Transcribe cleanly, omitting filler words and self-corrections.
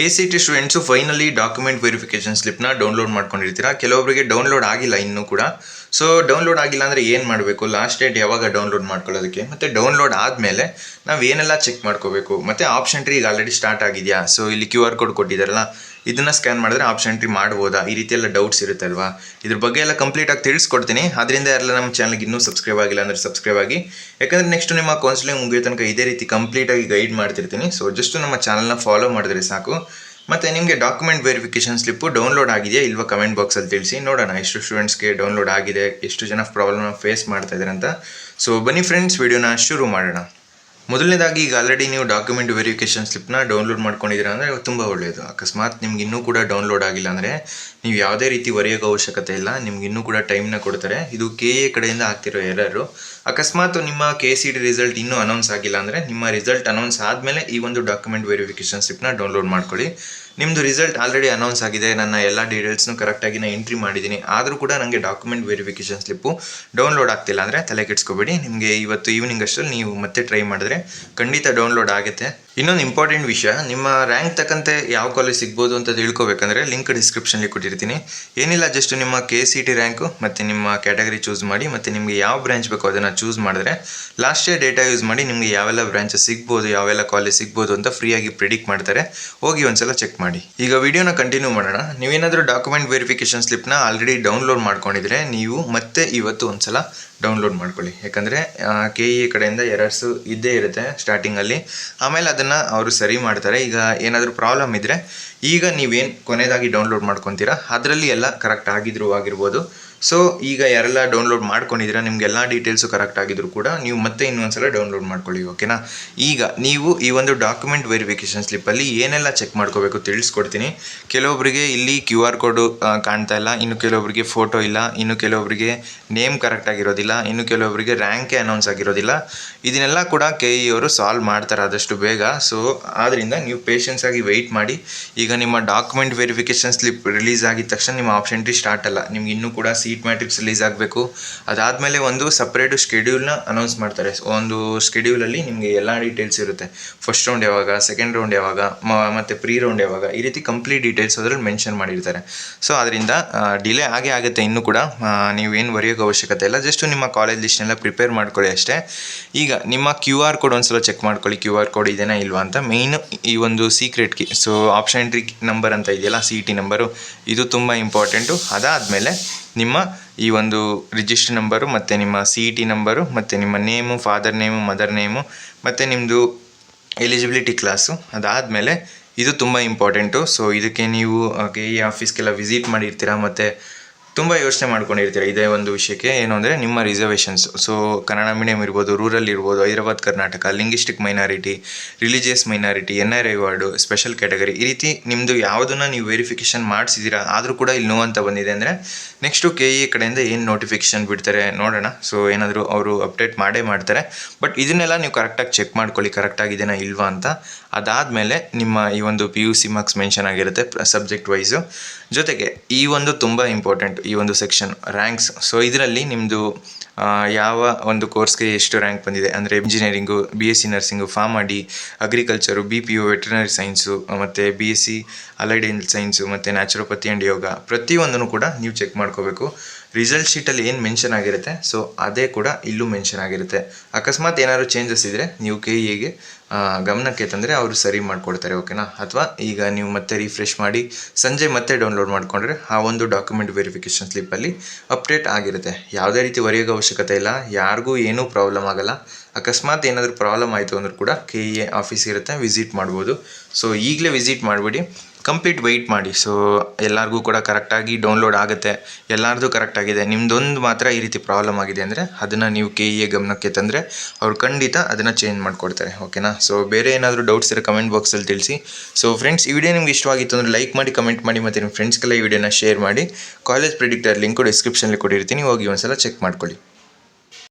ACT students finally document verification ಸ್ಲಿಪ್ನ download ಮಾಡ್ಕೊಂಡಿರ್ತೀರಾ. ಕೆಲವೊಬ್ಬರಿಗೆ ಡೌನ್ಲೋಡ್ ಆಗಿಲ್ಲ ಇನ್ನೂ ಕೂಡ. ಸೊ ಡೌನ್ಲೋಡ್ ಆಗಿಲ್ಲ ಅಂದರೆ ಏನು ಮಾಡಬೇಕು, ಲಾಸ್ಟ್ ಡೇಟ್ ಯಾವಾಗ ಡೌನ್ಲೋಡ್ ಮಾಡ್ಕೊಳ್ಳೋದಕ್ಕೆ, ಮತ್ತು ಡೌನ್ಲೋಡ್ ಆದಮೇಲೆ ನಾವು ಏನೆಲ್ಲ ಚೆಕ್ ಮಾಡ್ಕೋಬೇಕು, ಮತ್ತು ಆಪ್ಷನ್ ಟ್ರೀ ಈಗ ಆಲ್ರೆಡಿ ಸ್ಟಾರ್ಟ್ ಆಗಿದೆಯಾ, ಸೊ ಇಲ್ಲಿ QR ಕೋಡ್ ಕೊಟ್ಟಿದ್ದಾರಲ್ಲ ಇದನ್ನು ಸ್ಕ್ಯಾನ್ ಮಾಡಿದ್ರೆ ಆಪ್ಷನ್ ಟ್ರೀ ಮಾಡ್ಬೋದಾ, ಈ ರೀತಿ ಎಲ್ಲ ಡೌಟ್ಸ್ ಇರುತ್ತಲ್ವಾ. ಇದ್ರ ಬಗ್ಗೆ ಎಲ್ಲ ಕಂಪ್ಲೀಟಾಗಿ ತಿಳಿಸ್ಕೊಡ್ತೀನಿ. ಅದರಿಂದ ಯಾರೆಲ್ಲ ನಮ್ಮ ಚಾನಲ್ಗೆ ಇನ್ನೂ ಸಬ್ಸ್ಕ್ರೈಬ್ ಆಗಿಲ್ಲ ಅಂದರೆ ಸಬ್ಸ್ಕ್ರೈಬ್ ಆಗಿ, ಯಾಕಂದರೆ ನೆಕ್ಸ್ಟ್ ನಿಮ್ಮ ಕೌನ್ಸಿಲಿಂಗ್ ಮುಗಿಯೋ ತನಕ ಇದೇ ರೀತಿ ಕಂಪ್ಲೀಟಾಗಿ ಗೈಡ್ ಮಾಡ್ತಿರ್ತೀನಿ. ಸೊ ಜಸ್ಟ್ ನಮ್ಮ ಚಾನಲ್ನ ಫಾಲೋ ಮಾಡಿದ್ರೆ ಸಾಕು. ಮತ್ತು ನಿಮಗೆ ಡಾಕ್ಯುಮೆಂಟ್ ವೆರಿಫಿಕೇಷನ್ ಸ್ಲಿಪ್ಪು ಡೌನ್ಲೋಡ್ ಆಗಿದೆಯಾ ಇಲ್ವಾ ಕಮೆಂಟ್ ಬಾಕ್ಸಲ್ಲಿ ತಿಳಿಸಿ. ನೋಡೋಣ ಎಷ್ಟು ಸ್ಟೂಡೆಂಟ್ಸ್ಗೆ ಡೌನ್ಲೋಡ್ ಆಗಿದೆ, ಎಷ್ಟು ಜನ ಪ್ರಾಬ್ಲಮ್ನ ಫೇಸ್ ಮಾಡ್ತಾ ಇದ್ದಾರೆ ಅಂತ. ಸೊ ಬನ್ನಿ ಫ್ರೆಂಡ್ಸ್, ವಿಡಿಯೋನ ಶುರು ಮಾಡೋಣ. ಮೊದಲನೇದಾಗಿ ಈಗ ಆಲ್ರೆಡಿ ನೀವು ಡಾಕ್ಯುಮೆಂಟ್ ವೆರಿಫಿಕೇಷನ್ ಸ್ಲಿಪ್ನ ಡೌನ್ಲೋಡ್ ಮಾಡ್ಕೊಂಡಿದ್ದೀರಾ ಅಂದರೆ ತುಂಬ ಒಳ್ಳೆಯದು. ಅಕಸ್ಮಾತ್ ನಿಮ್ಗೆ ಇನ್ನೂ ಕೂಡ ಡೌನ್ಲೋಡ್ ಆಗಿಲ್ಲ ಅಂದರೆ ನೀವು ಯಾವುದೇ ರೀತಿ ಬರೆಯೋಕೆ ಅವಶ್ಯಕತೆ ಇಲ್ಲ, ನಿಮ್ಗೆ ಇನ್ನೂ ಕೂಡ ಟೈಮ್ನ ಕೊಡ್ತಾರೆ. ಇದು KA ಕಡೆಯಿಂದ ಆಗ್ತಿರೋ ಎರರು. ಅಕಸ್ಮಾತ್ ನಿಮ್ಮ KCT ರಿಸಲ್ಟ್ ಇನ್ನೂ ಅನೌನ್ಸ್ ಆಗಿಲ್ಲ ಅಂದರೆ ನಿಮ್ಮ ರಿಸಲ್ಟ್ ಅನೌನ್ಸ್ ಆದಮೇಲೆ ಈ ಒಂದು ಡಾಕ್ಯುಮೆಂಟ್ ವೆರಿಫಿಕೇಷನ್ ಸ್ಲಿಪ್ನ ಡೌನ್ಲೋಡ್ ಮಾಡ್ಕೊಳ್ಳಿ. ನಿಮ್ಮದು ರಿಸಲ್ಟ್ ಆಲ್ರೆಡಿ ಅನೌನ್ಸ್ ಆಗಿದೆ, ನನ್ನ ಎಲ್ಲ ಡೀಟೇಲ್ಸ್ನು ಕರೆಕ್ಟಾಗಿ ನಾನು ಎಂಟ್ರಿ ಮಾಡಿದ್ದೀನಿ, ಆದರೂ ಕೂಡ ನನಗೆ ಡಾಕ್ಯುಮೆಂಟ್ ವೆರಿಫಿಕೇಷನ್ ಸ್ಲಿಪ್ಪು ಡೌನ್ಲೋಡ್ ಆಗ್ತಿಲ್ಲ ಅಂದರೆ ತಲೆ ಕೆಡಿಸ್ಕೋಬೇಡಿ. ನಿಮಗೆ ಇವತ್ತು ಈವ್ನಿಂಗ್ ಅಷ್ಟರಲ್ಲಿ ನೀವು ಮತ್ತೆ ಟ್ರೈ ಮಾಡಿದ್ರೆ ಖಂಡಿತ ಡೌನ್ಲೋಡ್ ಆಗುತ್ತೆ. ಇನ್ನೊಂದು ಇಂಪಾರ್ಟೆಂಟ್ ವಿಷಯ, ನಿಮ್ಮ ರ್ಯಾಂಕ್ ತಕ್ಕಂತೆ ಯಾವ ಕಾಲೇಜ್ ಸಿಗ್ಬೋದು ಅಂತ ತಿಳ್ಕೊಬೇಕಂದ್ರೆ ಲಿಂಕ್ ಡಿಸ್ಕ್ರಿಪ್ಷನ್ಲಿ ಕೊಟ್ಟಿರ್ತೀನಿ. ಏನಿಲ್ಲ, ಜಸ್ಟ್ ನಿಮ್ಮ KCT ರ್ಯಾಂಕು ಮತ್ತು ನಿಮ್ಮ ಕ್ಯಾಟಗರಿ ಚೂಸ್ ಮಾಡಿ, ಮತ್ತು ನಿಮಗೆ ಯಾವ ಬ್ರಾಂಚ್ ಬೇಕೋ ಅದನ್ನು ಚೂಸ್ ಮಾಡಿದ್ರೆ ಲಾಸ್ಟ್ ಇಯರ್ ಡೇಟಾ ಯೂಸ್ ಮಾಡಿ ನಿಮಗೆ ಯಾವೆಲ್ಲ ಬ್ರಾಂಚಸ್ ಸಿಗ್ಬೋದು, ಯಾವೆಲ್ಲ ಕಾಲೇಜ್ ಸಿಗ್ಬೋದು ಅಂತ ಫ್ರೀಯಾಗಿ ಪ್ರಿಡಿಕ್ಟ್ ಮಾಡ್ತಾರೆ. ಹೋಗಿ ಒಂದ್ಸಲ ಚೆಕ್ ಮಾಡಿ. ಈಗ ವಿಡಿಯೋನ ಕಂಟಿನ್ಯೂ ಮಾಡೋಣ. ನೀವೇನಾದರೂ ಡಾಕ್ಯುಮೆಂಟ್ ವೆರಿಫಿಕೇಷನ್ ಸ್ಲಿಪ್ನ ಆಲ್ರೆಡಿ ಡೌನ್ಲೋಡ್ ಮಾಡ್ಕೊಂಡಿದ್ರೆ ನೀವು ಮತ್ತೆ ಇವತ್ತು ಒಂದ್ಸಲ ಡೌನ್ಲೋಡ್ ಮಾಡ್ಕೊಳ್ಳಿ. ಯಾಕಂದರೆ KE ಕಡೆಯಿಂದ ಎರರ್ಸು ಇದ್ದೇ ಇರುತ್ತೆ ಸ್ಟಾರ್ಟಿಂಗಲ್ಲಿ, ಆಮೇಲೆ ಅದನ್ನು ಅವರು ಸರಿ ಮಾಡ್ತಾರೆ. ಈಗ ಏನಾದರೂ ಪ್ರಾಬ್ಲಮ್ ಇದ್ದರೆ ಈಗ ನೀವೇನು ಕೊನೆಯದಾಗಿ ಡೌನ್ಲೋಡ್ ಮಾಡ್ಕೊತೀರಾ ಅದರಲ್ಲಿ ಎಲ್ಲ ಕರೆಕ್ಟ್ ಆಗಿರ್ಬೋದು. ಸೊ ಈಗ ಯಾರೆಲ್ಲ ಡೌನ್ಲೋಡ್ ಮಾಡ್ಕೊಂಡಿದ್ದೀರಾ ನಿಮಗೆಲ್ಲ ಡೀಟೇಲ್ಸು ಕರೆಕ್ಟ್ ಆಗಿದ್ರು ಕೂಡ ನೀವು ಮತ್ತೆ ಇನ್ನೊಂದ್ಸಲ ಡೌನ್ಲೋಡ್ ಮಾಡ್ಕೊಳ್ಳಿ, ಓಕೆನಾ. ಈಗ ನೀವು ಈ ಒಂದು ಡಾಕ್ಯುಮೆಂಟ್ ವೆರಿಫಿಕೇಷನ್ ಸ್ಲಿಪ್ಪಲ್ಲಿ ಏನೆಲ್ಲ ಚೆಕ್ ಮಾಡ್ಕೋಬೇಕು ತಿಳಿಸ್ಕೊಡ್ತೀನಿ. ಕೆಲವೊಬ್ಬರಿಗೆ ಇಲ್ಲಿ QR ಕೋಡು ಕಾಣ್ತಾ ಇಲ್ಲ, ಇನ್ನು ಕೆಲವೊಬ್ಬರಿಗೆ ಫೋಟೋ ಇಲ್ಲ, ಇನ್ನು ಕೆಲವೊಬ್ಬರಿಗೆ ನೇಮ್ ಕರೆಕ್ಟ್ ಆಗಿರೋದಿಲ್ಲ, ಇನ್ನು ಕೆಲವೊಬ್ಬರಿಗೆ ರ್ಯಾಂಕೇ ಅನೌನ್ಸ್ ಆಗಿರೋದಿಲ್ಲ. ಇದನ್ನೆಲ್ಲ ಕೂಡ KE ಅವರು ಸಾಲ್ವ್ ಮಾಡ್ತಾರೆ ಆದಷ್ಟು ಬೇಗ. ಸೊ ಆದ್ದರಿಂದ ನೀವು ಪೇಷನ್ಸ್ ಆಗಿ ವೆಯ್ಟ್ ಮಾಡಿ. ಈಗ ನಿಮ್ಮ ಡಾಕ್ಯುಮೆಂಟ್ ವೆರಿಫಿಕೇಷನ್ ಸ್ಲಿಪ್ ರಿಲೀಸ್ ಆಗಿದ ತಕ್ಷಣ ನಿಮ್ಮ ಆಪ್ಷನ್ ಟ್ರೀ ಸ್ಟಾರ್ಟ್ ಅಲ್ಲ, ನಿಮ್ಗೆ ಇನ್ನೂ ಕೂಡ ಸೀಟ್ ಮ್ಯಾಟ್ರಿಕ್ಸ್ ರಿಲೀಸ್ ಆಗಬೇಕು. ಅದಾದಮೇಲೆ ಒಂದು ಸಪ್ರೇಟು ಶೆಡ್ಯೂಲ್ನ ಅನೌನ್ಸ್ ಮಾಡ್ತಾರೆ. ಒಂದು ಶೆಡ್ಯೂಲಲ್ಲಿ ನಿಮಗೆ ಎಲ್ಲ ಡೀಟೇಲ್ಸ್ ಇರುತ್ತೆ. ಫಸ್ಟ್ ರೌಂಡ್ ಯಾವಾಗ, ಸೆಕೆಂಡ್ ರೌಂಡ್ ಯಾವಾಗ, ಮತ್ತು ಪ್ರೀ ರೌಂಡ್ ಯಾವಾಗ, ಈ ರೀತಿ ಕಂಪ್ಲೀಟ್ ಡೀಟೇಲ್ಸ್ ಅದರಲ್ಲಿ ಮೆನ್ಷನ್ ಮಾಡಿರ್ತಾರೆ. ಸೊ ಅದರಿಂದ ಡಿಲೇ ಆಗುತ್ತೆ. ಇನ್ನೂ ಕೂಡ ನೀವೇನು ಬರೆಯೋಕೆ ಅವಶ್ಯಕತೆ ಇಲ್ಲ, ಜಸ್ಟ್ ನಿಮ್ಮ ಕಾಲೇಜ್ ಲಿಸ್ಟ್ನೆಲ್ಲ ಪ್ರಿಪೇರ್ ಮಾಡ್ಕೊಳ್ಳಿ ಅಷ್ಟೇ. ಈಗ ನಿಮ್ಮ QR ಕೋಡ್ ಒಂದ್ಸಲ ಚೆಕ್ ಮಾಡ್ಕೊಳ್ಳಿ, QR ಕೋಡ್ ಇದೆನಾ ಇಲ್ವಾ ಅಂತ. ಮೇಯ್ನು ಈ ಒಂದು secret key, so option tree number ಅಂತ ಇದೆಯಲ್ಲ CT ನಂಬರು, ಇದು ತುಂಬ ಇಂಪಾರ್ಟೆಂಟು. ಅದಾದಮೇಲೆ ನಿಮ್ಮ ಈ ಒಂದು ರಿಜಿಸ್ಟರ್ ನಂಬರು ಮತ್ತು ನಿಮ್ಮ CET ನಂಬರು ಮತ್ತು ನಿಮ್ಮ name, father name, mother name, ಮತ್ತು ನಿಮ್ಮದು ಎಲಿಜಿಬಿಲಿಟಿ ಕ್ಲಾಸು. ಅದಾದಮೇಲೆ ಇದು ತುಂಬ ಇಂಪಾರ್ಟೆಂಟು. ಸೊ ಇದಕ್ಕೆ ನೀವು KE ಆಫೀಸ್ಗೆಲ್ಲ ವಿಸಿಟ್ ಮಾಡಿರ್ತೀರ ಮತ್ತು ತುಂಬ ಯೋಚನೆ ಮಾಡ್ಕೊಂಡಿರ್ತೀರ ಇದೇ ಒಂದು ವಿಷಯಕ್ಕೆ. ಏನು ಅಂದರೆ ನಿಮ್ಮ ರಿಸರ್ವೇಷನ್ಸ್. ಸೊ ಕನ್ನಡ ಮೀಡಿಯಮ್ ಇರ್ಬೋದು, ರೂರಲ್ ಇರ್ಬೋದು, Hyderabad Karnataka, linguistic minority, religious minority, NRI ward, special category, ಈ ರೀತಿ ನಿಮ್ಮದು ಯಾವುದನ್ನು ನೀವು ವೆರಿಫಿಕೇಷನ್ ಮಾಡಿಸಿದ್ದೀರಾ ಆದರೂ ಕೂಡ ಇಲ್ಲಿ ನೋ ಅಂತ ಬಂದಿದೆ ಅಂದರೆ ನೆಕ್ಸ್ಟು KE ಕಡೆಯಿಂದ ಏನು ನೋಟಿಫಿಕೇಷನ್ ಬಿಡ್ತಾರೆ ನೋಡೋಣ. ಸೊ ಏನಾದರೂ ಅವರು ಅಪ್ಡೇಟ್ ಮಾಡ್ತಾರೆ. ಬಟ್ ಇದನ್ನೆಲ್ಲ ನೀವು ಕರೆಕ್ಟಾಗಿ ಚೆಕ್ ಮಾಡ್ಕೊಳ್ಳಿ, ಕರೆಕ್ಟಾಗಿದೆಯಾ ಇಲ್ವಾ ಅಂತ. ಅದಾದಮೇಲೆ ನಿಮ್ಮ ಈ ಒಂದು PUC ಮಾರ್ಕ್ಸ್ ಮೆನ್ಷನ್ ಆಗಿರುತ್ತೆ ಸಬ್ಜೆಕ್ಟ್ ವೈಸು. ಜೊತೆಗೆ ಈ ಒಂದು ತುಂಬ ಇಂಪಾರ್ಟೆಂಟ್ ಈ ಒಂದು ಸೆಕ್ಷನ್ ರ್ಯಾಂಕ್ಸ್. ಸೊ ಇದರಲ್ಲಿ ನಿಮ್ಮದು ಯಾವ ಒಂದು ಕೋರ್ಸ್ಗೆ ಎಷ್ಟು ರ್ಯಾಂಕ್ ಬಂದಿದೆ ಅಂದರೆ engineering, BSc nursing, pharm D, agriculture, BPO, veterinary science, ಮತ್ತು BSc ಅಲೈಡ್ ಹೆಲ್ತ್ ಸೈನ್ಸು, ಮತ್ತು ನ್ಯಾಚುರೋಪತಿ ಆ್ಯಂಡ್ ಯೋಗ, ಪ್ರತಿಯೊಂದನ್ನು ಕೂಡ ನೀವು ಚೆಕ್ ಮಾಡ್ಕೋಬೇಕು. ರಿಸಲ್ಟ್ ಶೀಟಲ್ಲಿ ಏನು ಮೆನ್ಷನ್ ಆಗಿರುತ್ತೆ ಸೊ ಅದೇ ಕೂಡ ಇಲ್ಲೂ ಮೆನ್ಷನ್ ಆಗಿರುತ್ತೆ. ಅಕಸ್ಮಾತ್ ಏನಾದರೂ ಚೇಂಜಸ್ ಇದ್ದರೆ ನೀವು KEಗೆ ಗಮನಕ್ಕೆ ತಂದರೆ ಅವರು ಸರಿ ಮಾಡಿಕೊಡ್ತಾರೆ, ಓಕೆನಾ. ಅಥವಾ ಈಗ ನೀವು ಮತ್ತೆ ರಿಫ್ರೆಶ್ ಮಾಡಿ ಸಂಜೆ ಮತ್ತೆ ಡೌನ್ಲೋಡ್ ಮಾಡಿಕೊಂಡ್ರೆ ಆ ಒಂದು ಡಾಕ್ಯುಮೆಂಟ್ ವೆರಿಫಿಕೇಷನ್ ಸ್ಲಿಪ್ಪಲ್ಲಿ ಅಪ್ಡೇಟ್ ಆಗಿರುತ್ತೆ. ಯಾವುದೇ ರೀತಿ ಬರೆಯೋಕೆ ಅವಶ್ಯಕತೆ ಇಲ್ಲ, ಯಾರಿಗೂ ಏನೂ ಪ್ರಾಬ್ಲಮ್ ಆಗೋಲ್ಲ. ಅಕಸ್ಮಾತ್ ಏನಾದರೂ ಪ್ರಾಬ್ಲಮ್ ಆಯಿತು ಅಂದರೂ ಕೂಡ KE ಆಫೀಸ್ ಇರುತ್ತೆ, ವಿಸಿಟ್ ಮಾಡ್ಬೋದು. ಸೊ ಈಗಲೇ ವಿಸಿಟ್ ಮಾಡಿಬಿಡಿ, ಕಂಪ್ಲೀಟ್ ವೆಯ್ಟ್ ಮಾಡಿ. ಸೊ ಎಲ್ಲರಿಗೂ ಕೂಡ ಕರೆಕ್ಟಾಗಿ ಡೌನ್ಲೋಡ್ ಆಗುತ್ತೆ, ಎಲ್ಲರದು ಕರೆಕ್ಟಾಗಿದೆ. ನಿಮ್ಮದೊಂದು ಮಾತ್ರ ಈ ರೀತಿ ಪ್ರಾಬ್ಲಮ್ ಆಗಿದೆ ಅಂದರೆ ಅದನ್ನು ನೀವು KE ಗಮನಕ್ಕೆ ತಂದರೆ ಅವ್ರು ಖಂಡಿತ ಅದನ್ನು ಚೇಂಜ್ ಮಾಡಿಕೊಡ್ತಾರೆ, ಓಕೆನಾ. ಸೊ ಬೇರೆ ಏನಾದರೂ ಡೌಟ್ಸ್ ಇರೋ ಕಮೆಂಟ್ ಬಾಕ್ಸಲ್ಲಿ ತಿಳಿಸಿ. ಸೊ ಫ್ರೆಂಡ್ಸ್, ಈ ವಿಡಿಯೋ ನಿಮ್ಗೆ ಇಷ್ಟವಾಗಿತ್ತು ಅಂದರೆ ಲೈಕ್ ಮಾಡಿ, ಕಮೆಂಟ್ ಮಾಡಿ, ಮತ್ತು ನಿಮ್ಮ ಫ್ರೆಂಡ್ಸ್ಗೆಲ್ಲ ಈ ವಿಡಿಯೋನ ಶೇರ್ ಮಾಡಿ. ಕಾಲೇಜ್ ಪ್ರಿಡಿಕ್ಟರ್ ಲಿಂಕು ಡಿಸ್ಕ್ರಿಪ್ಷನಲ್ಲಿ ಕೊಟ್ಟಿರ್ತೀನಿ, ಹೋಗಿ ಒಂದ್ಸಲ ಚೆಕ್ ಮಾಡ್ಕೊಳ್ಳಿ.